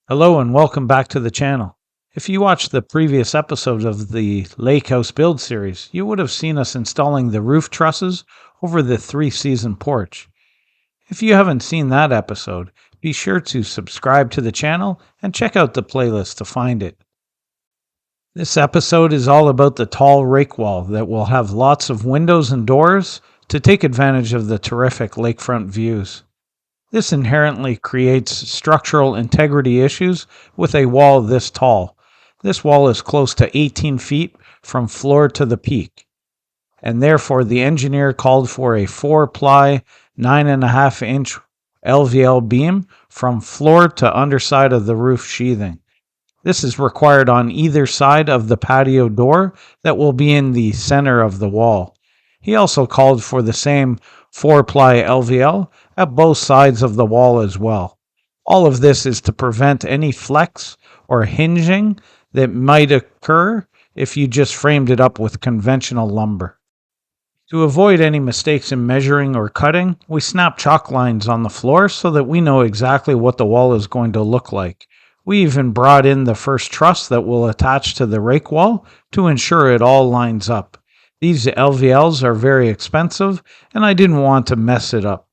Hello and welcome back to the channel. If you watched the previous episode of the Lakehouse Build series, you would have seen us installing the roof trusses over the 3-season porch. If you haven't seen that episode, be sure to subscribe to the channel and check out the playlist to find it. This episode is all about the Tall Rake Wall that will have lots of windows and doors to take advantage of the terrific lakefront views. This inherently creates structural integrity issues with a wall this tall. This wall is close to 18 feet from floor to the peak, and therefore the engineer called for a 4-ply 9.5-inch LVL beam from floor to underside of the roof sheathing. This is required on either side of the patio door that will be in the center of the wall. He also called for the same 4-ply LVL at both sides of the wall as well. All of this is to prevent any flex or hinging that might occur if you just framed it up with conventional lumber. To avoid any mistakes in measuring or cutting, we snap chalk lines on the floor so that we know exactly what the wall is going to look like. We even brought in the first truss that will attach to the rake wall to ensure it all lines up. These LVLs are very expensive, and I didn't want to mess it up.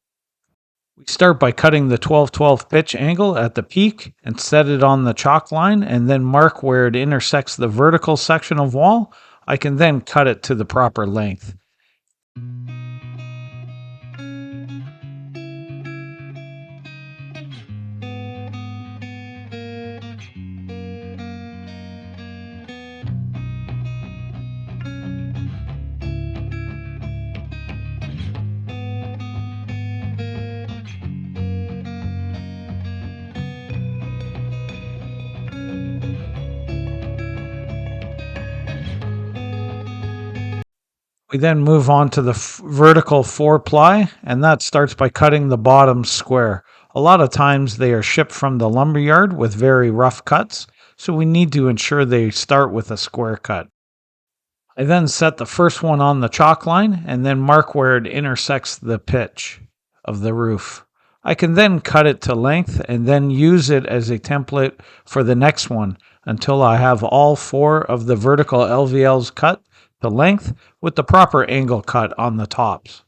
We start by cutting the 12-12 pitch angle at the peak and set it on the chalk line and then mark where it intersects the vertical section of wall. I can then cut it to the proper length. We then move on to the vertical 4-ply, and that starts by cutting the bottom square. A lot of times they are shipped from the lumberyard with very rough cuts, so we need to ensure they start with a square cut. I then set the first one on the chalk line and then mark where it intersects the pitch of the roof. I can then cut it to length and then use it as a template for the next one until I have all 4 of the vertical LVLs cut to length with the proper angle cut on the tops.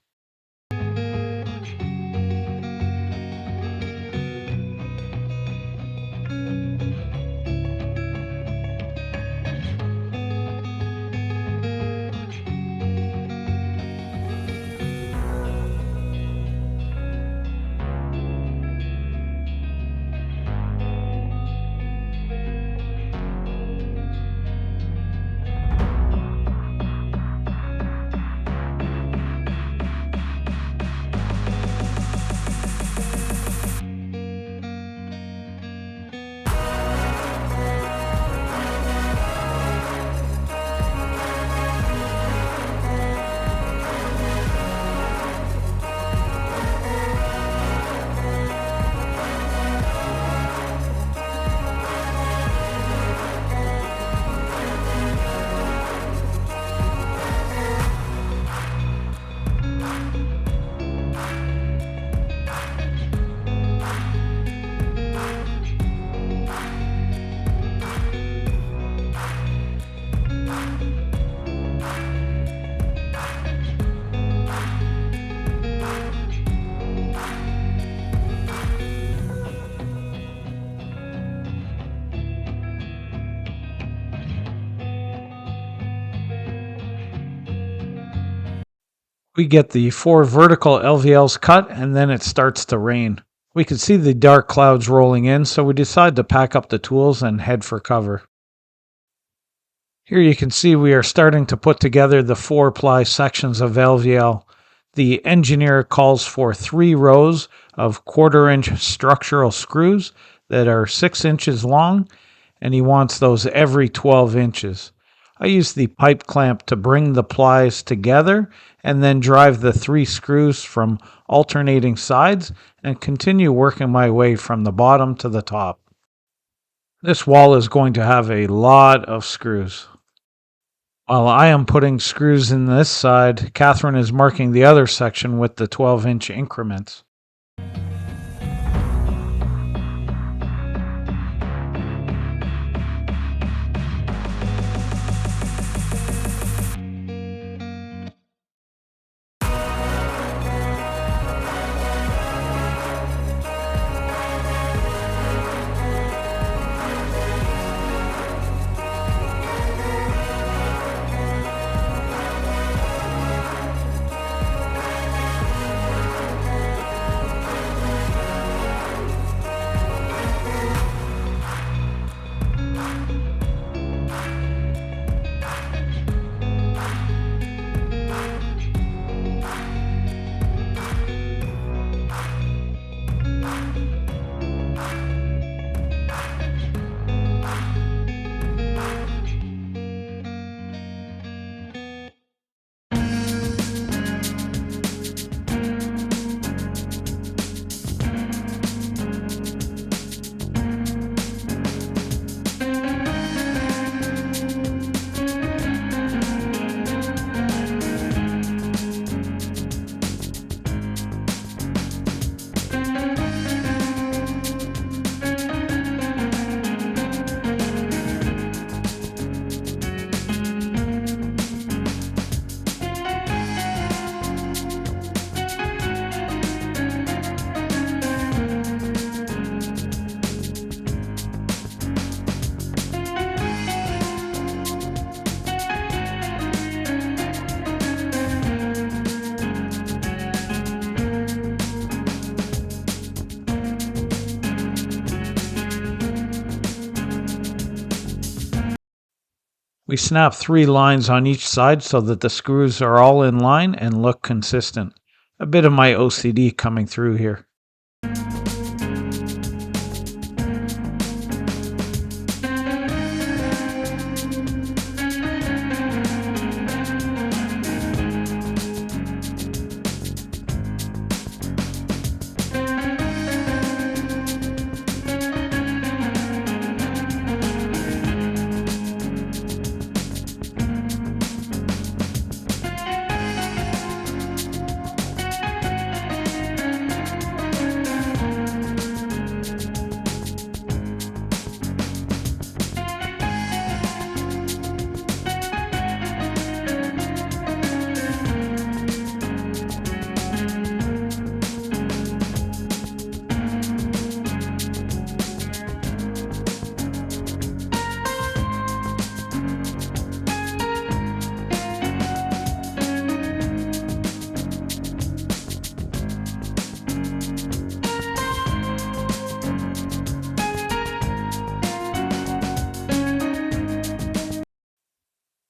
We get the 4 vertical LVLs cut, and then it starts to rain. We can see the dark clouds rolling in, so we decide to pack up the tools and head for cover. Here you can see we are starting to put together the 4-ply sections of LVL. The engineer calls for 3 rows of 1/4-inch structural screws that are 6 inches long, and he wants those every 12 inches. I use the pipe clamp to bring the plies together and then drive the 3 screws from alternating sides and continue working my way from the bottom to the top. This wall is going to have a lot of screws. While I am putting screws in this side, Catherine is marking the other section with the 12-inch increments. We snap 3 lines on each side so that the screws are all in line and look consistent. A bit of my OCD coming through here.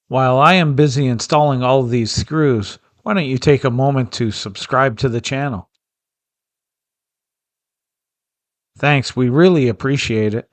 While I am busy installing all of these screws, why don't you take a moment to subscribe to the channel? Thanks, we really appreciate it.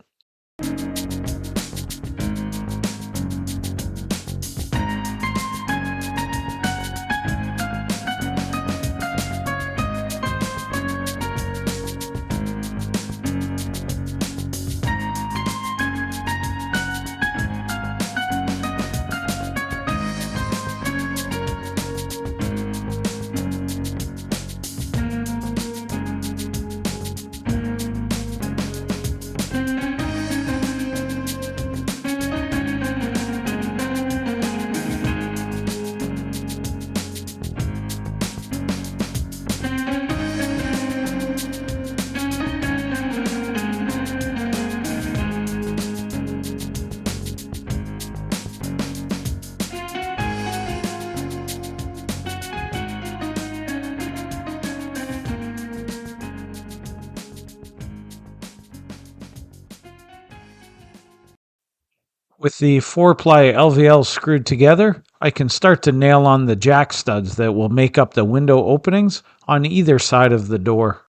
With the 4-ply LVL screwed together, I can start to nail on the jack studs that will make up the window openings on either side of the door.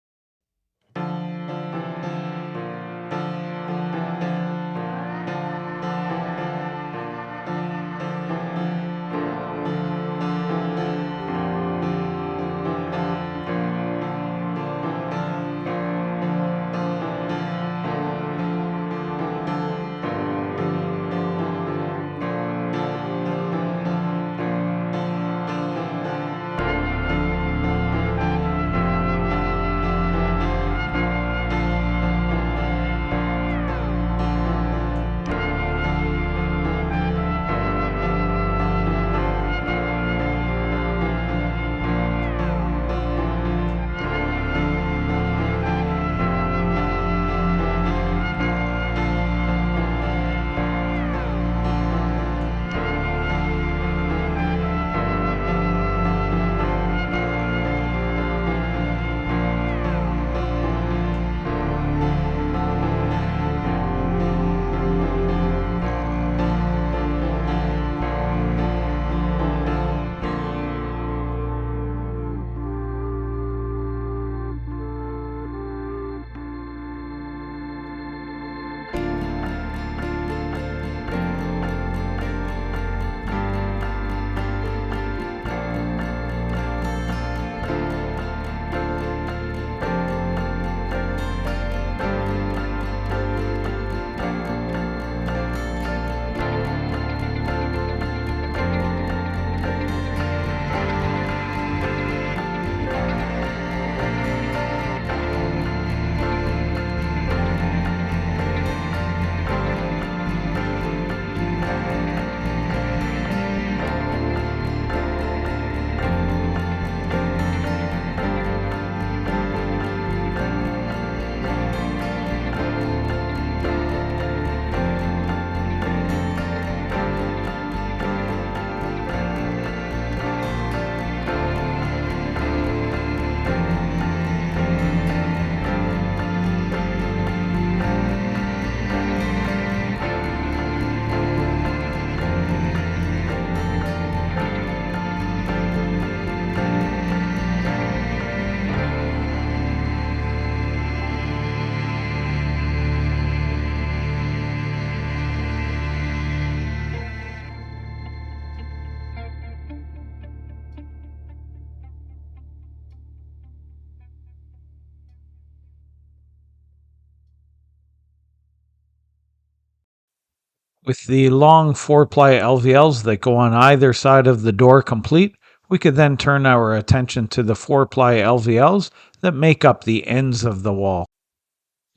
With the long 4-ply LVLs that go on either side of the door complete, we could then turn our attention to the 4-ply LVLs that make up the ends of the wall.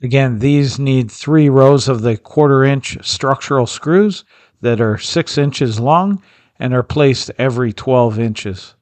Again, these need 3 rows of the 1/4-inch structural screws that are 6 inches long and are placed every 12 inches.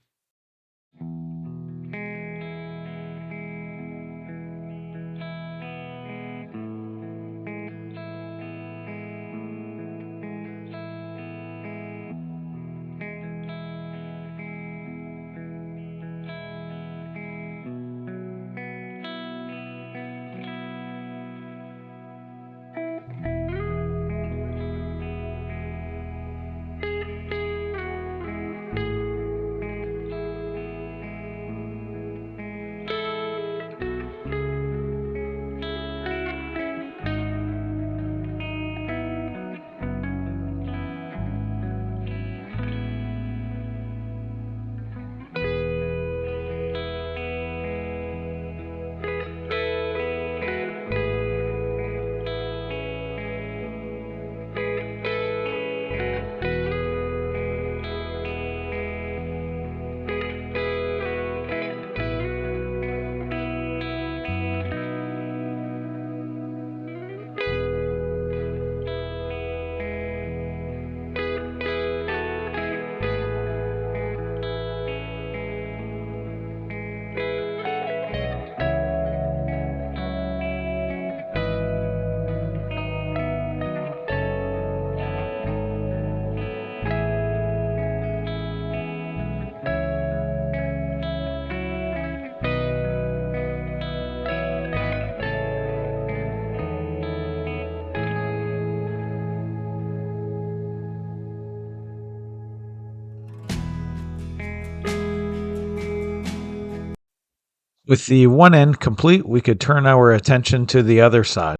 With the one end complete, we could turn our attention to the other side.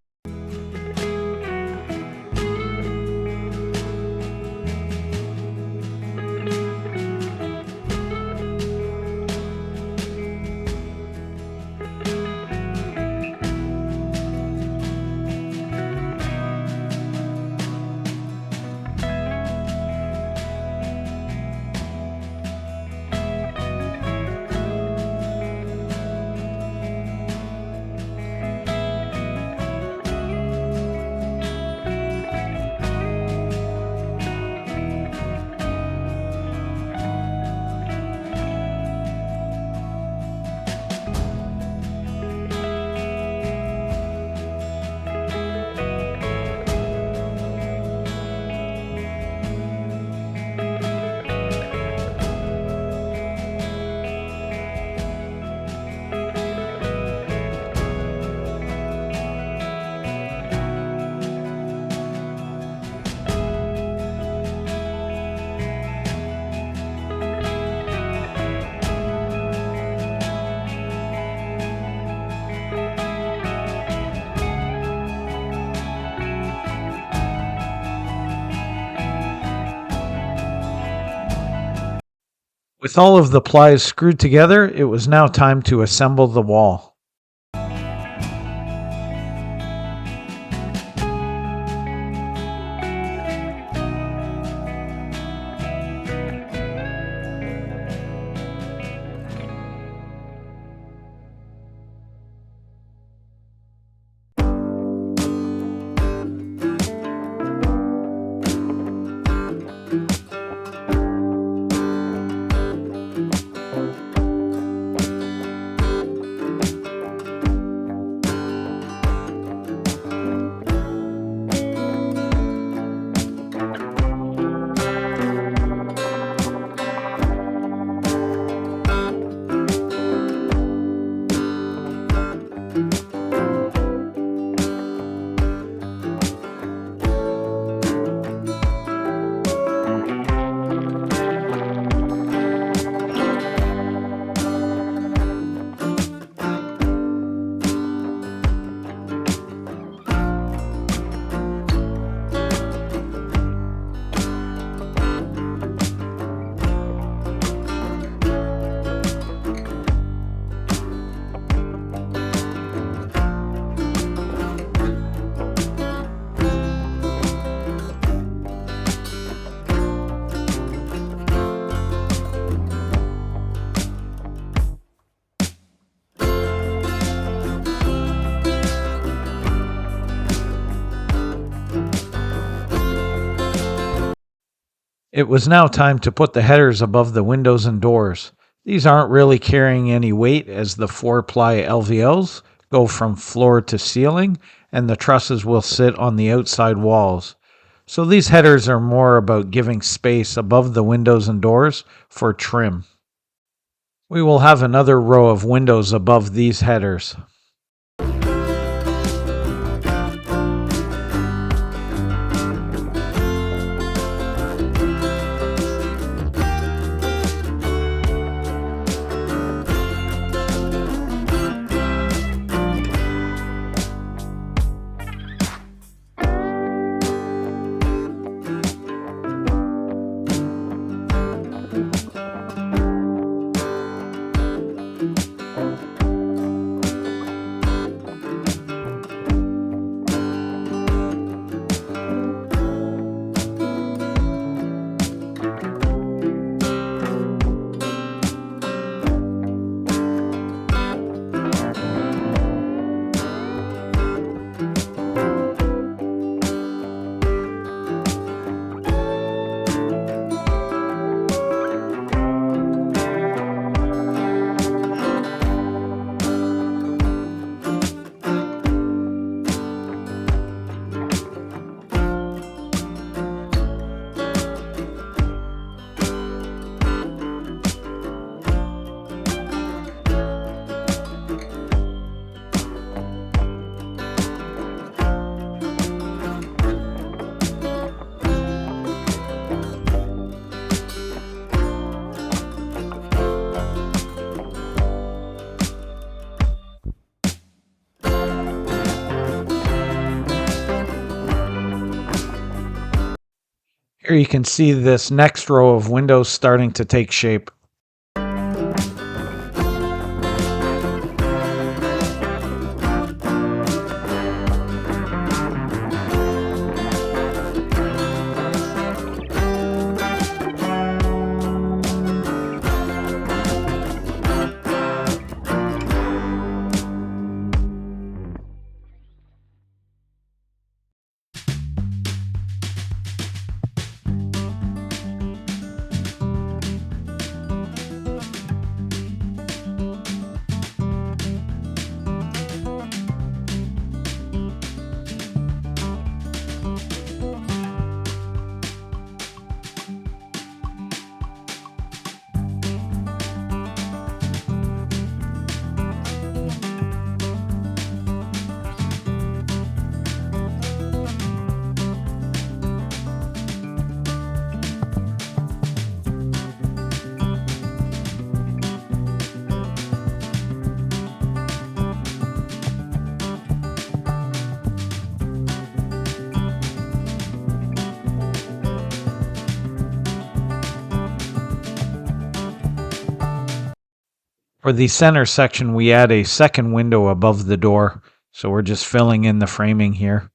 With all of the plies screwed together, it was now time to assemble the wall. It was now time to put the headers above the windows and doors. These aren't really carrying any weight as the 4-ply LVLs go from floor to ceiling and the trusses will sit on the outside walls. So these headers are more about giving space above the windows and doors for trim. We will have another row of windows above these headers. Here you can see this next row of windows starting to take shape. For the center section, we add a second window above the door, so we're just filling in the framing here.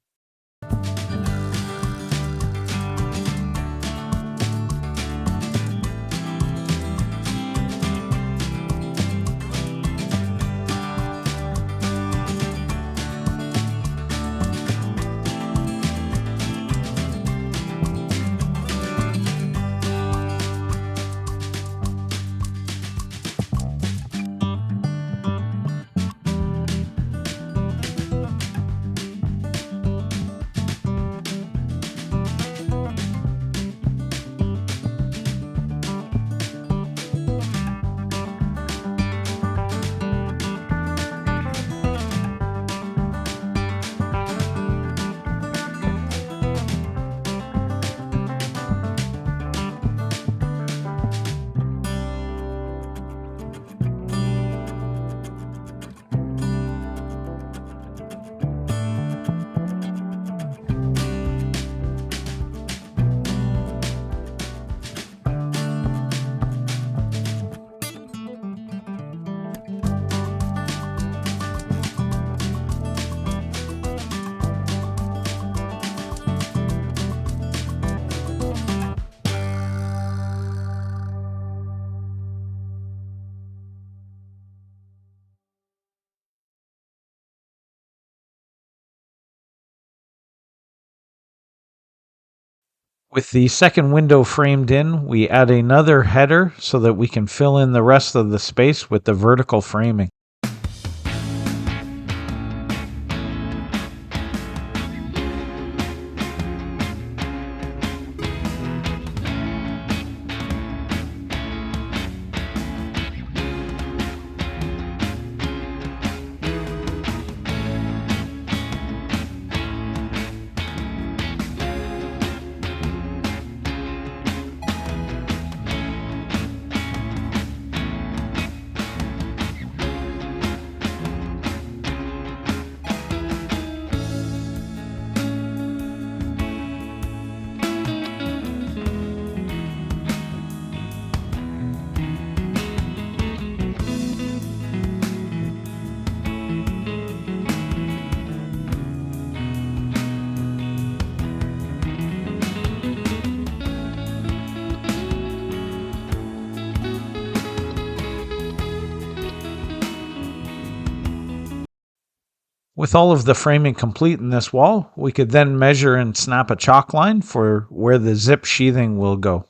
With the second window framed in, we add another header so that we can fill in the rest of the space with the vertical framing. With all of the framing complete in this wall, we could then measure and snap a chalk line for where the zip sheathing will go.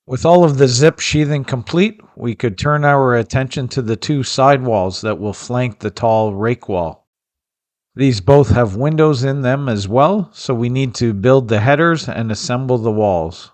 With all of the zip sheathing complete, we could turn our attention to the two side walls that will flank the tall rake wall. These both have windows in them as well, so we need to build the headers and assemble the walls.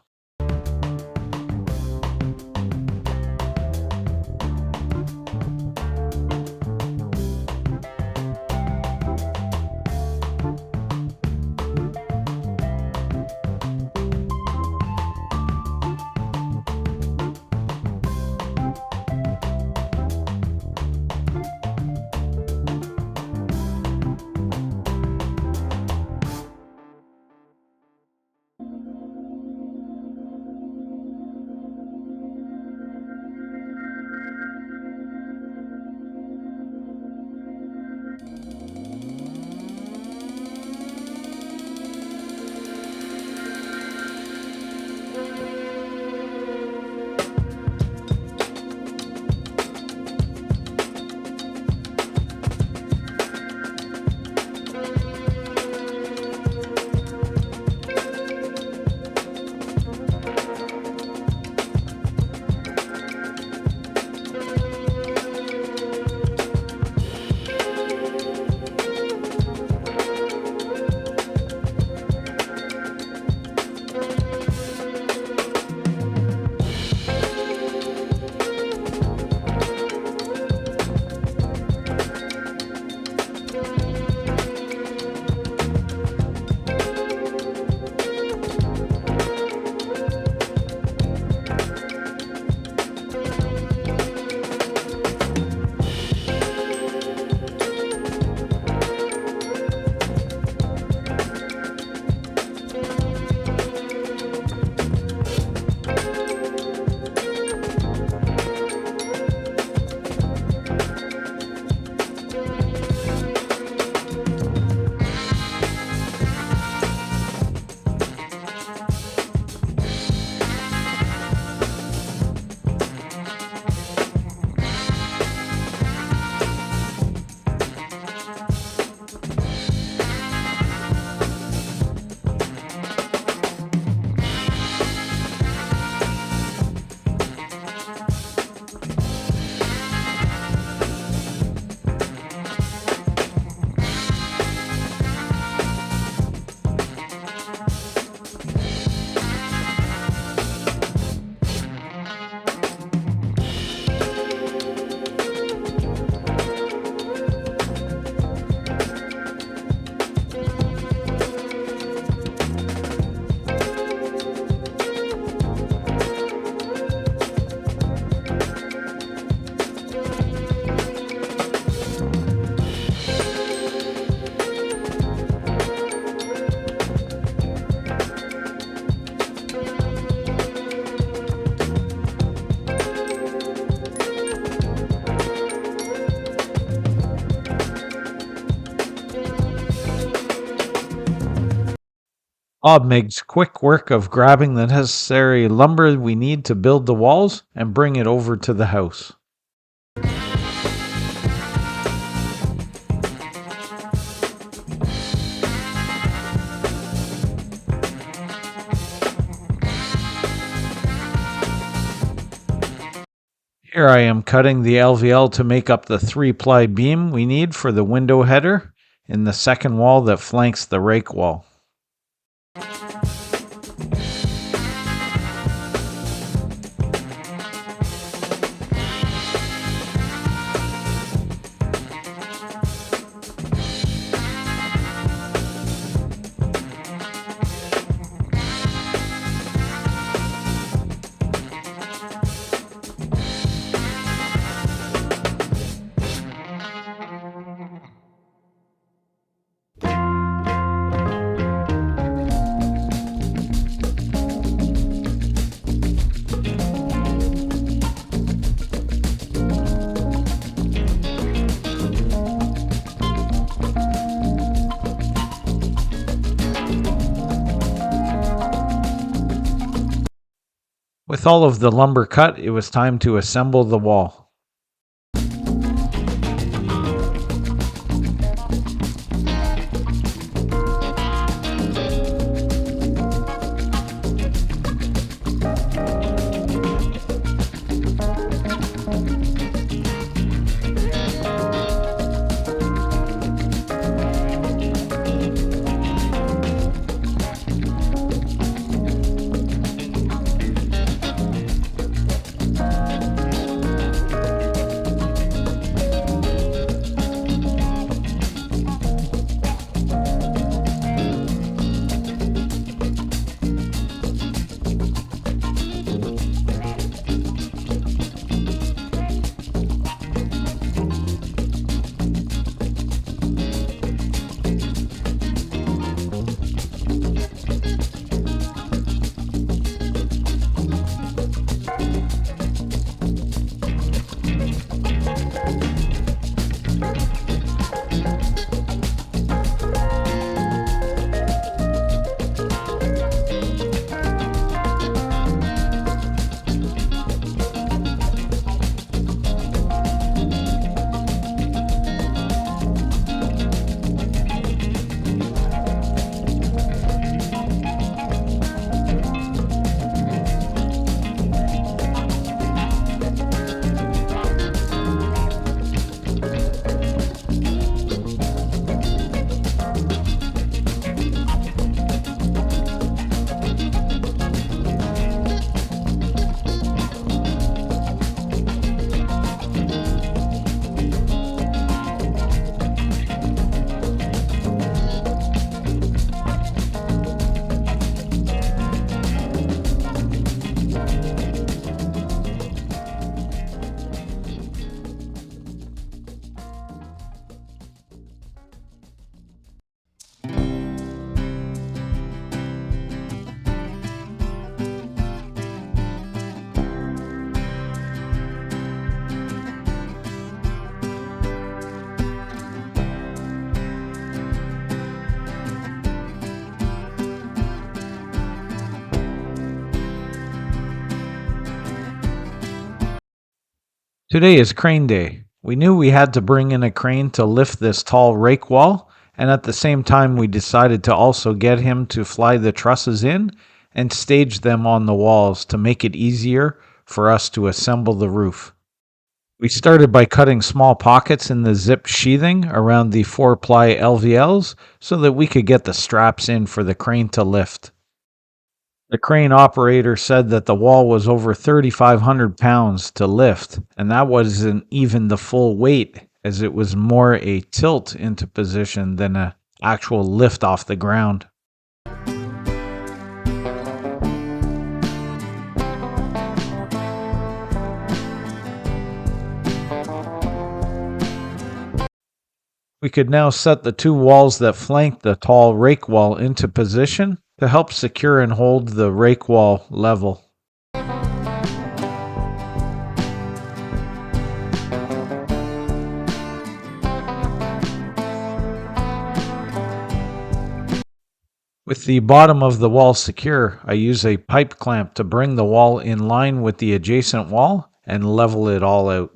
Bob makes quick work of grabbing the necessary lumber we need to build the walls and bring it over to the house. Here I am cutting the LVL to make up the 3-ply beam we need for the window header in the second wall that flanks the rake wall. With all of the lumber cut, it was time to assemble the wall. Today is crane day. We knew we had to bring in a crane to lift this tall rake wall, and at the same time we decided to also get him to fly the trusses in and stage them on the walls to make it easier for us to assemble the roof. We started by cutting small pockets in the zip sheathing around the 4-ply LVLs so that we could get the straps in for the crane to lift. The crane operator said that the wall was over 3,500 pounds to lift, and that wasn't even the full weight, as it was more a tilt into position than an actual lift off the ground. We could now set the two walls that flanked the tall rake wall into position to help secure and hold the rake wall level. With the bottom of the wall secure, I use a pipe clamp to bring the wall in line with the adjacent wall and level it all out.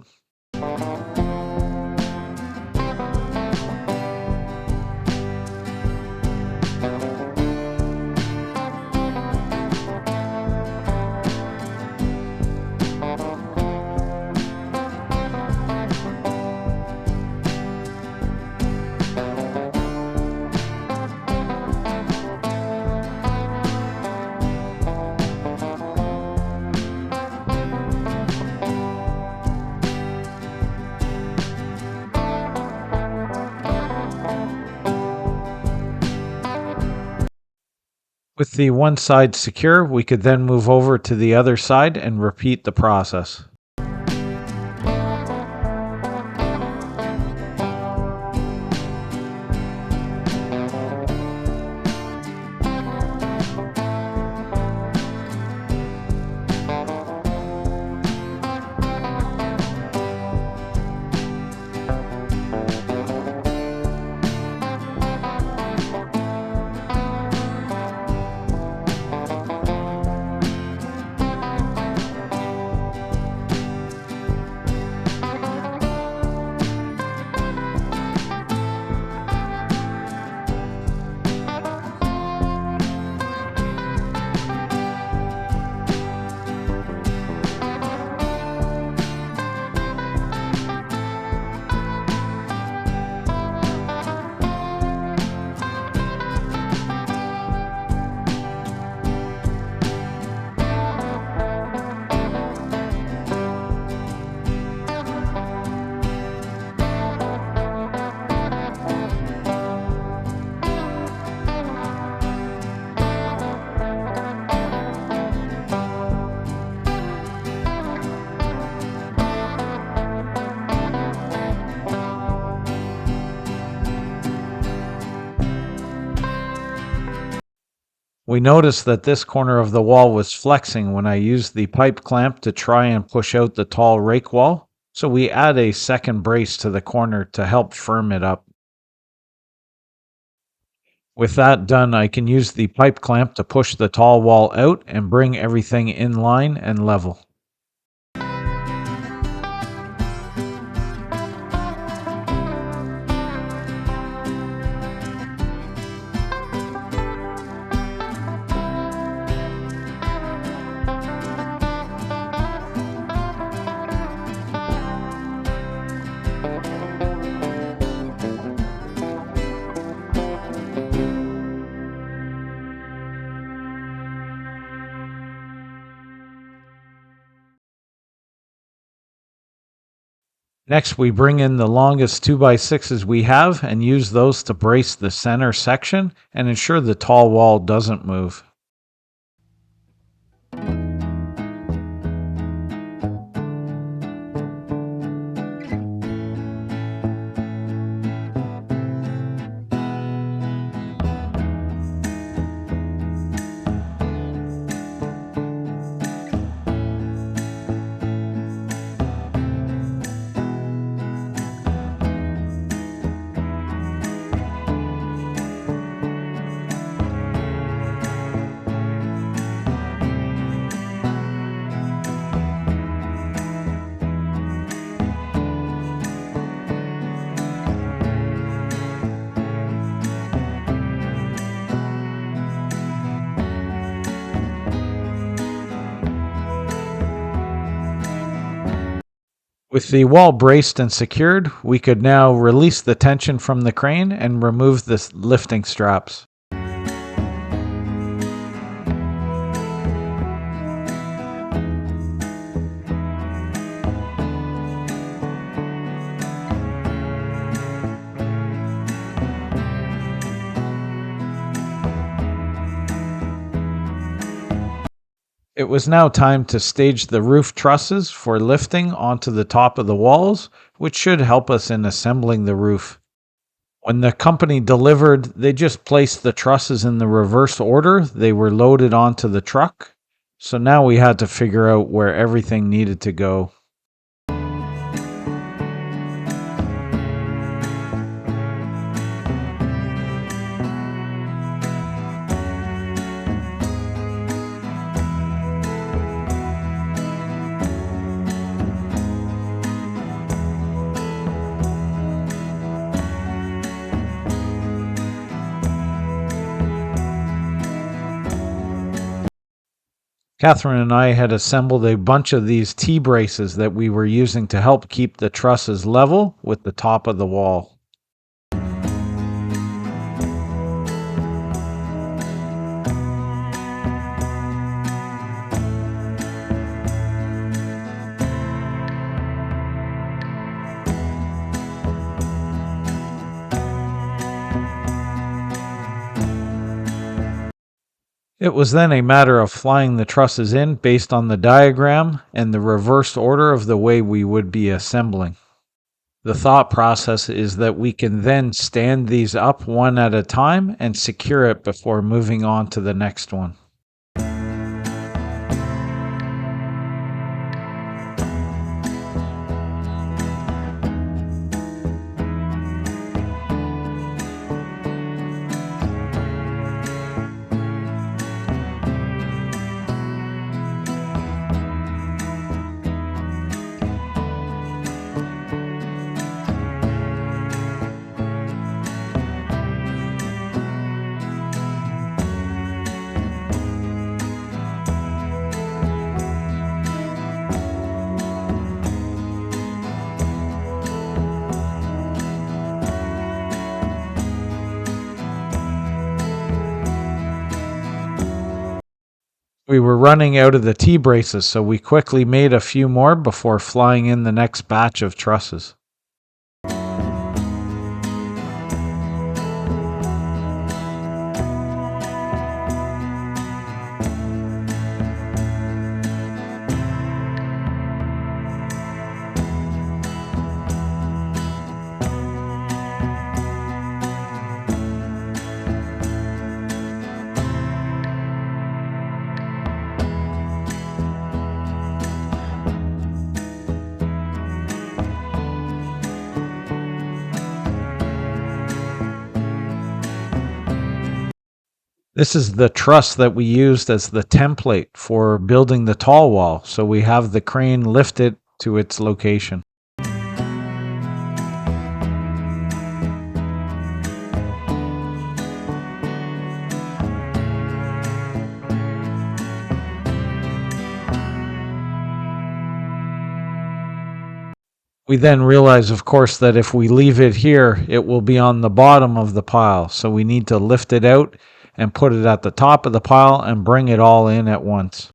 With the one side secure, we could then move over to the other side and repeat the process. We noticed that this corner of the wall was flexing when I used the pipe clamp to try and push out the tall rake wall, so we add a second brace to the corner to help firm it up. With that done, I can use the pipe clamp to push the tall wall out and bring everything in line and level. Next, we bring in the longest 2x6s we have and use those to brace the center section and ensure the tall wall doesn't move. With the wall braced and secured, we could now release the tension from the crane and remove the lifting straps. It was now time to stage the roof trusses for lifting onto the top of the walls, which should help us in assembling the roof. When the company delivered, they just placed the trusses in the reverse order they were loaded onto the truck. So now we had to figure out where everything needed to go. Catherine and I had assembled a bunch of these T-braces that we were using to help keep the trusses level with the top of the wall. It was then a matter of flying the trusses in based on the diagram and the reversed order of the way we would be assembling. The thought process is that we can then stand these up one at a time and secure it before moving on to the next one. We were running out of the T-braces, so we quickly made a few more before flying in the next batch of trusses. This is the truss that we used as the template for building the tall wall, so we have the crane lift it to its location. We then realize, of course, that if we leave it here, it will be on the bottom of the pile, so we need to lift it out and put it at the top of the pile and bring it all in at once.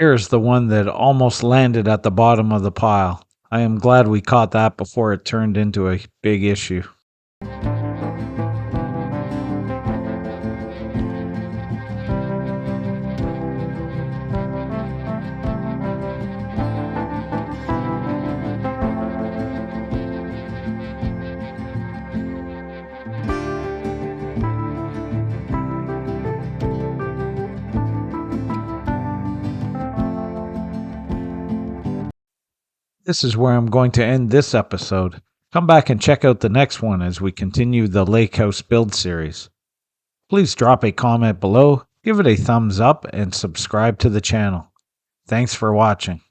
Here's the one that almost landed at the bottom of the pile. I am glad we caught that before it turned into a big issue. This is where I'm going to end this episode. Come back and check out the next one as we continue the Lakehouse Build series. Please drop a comment below, give it a thumbs up, and subscribe to the channel. Thanks for watching.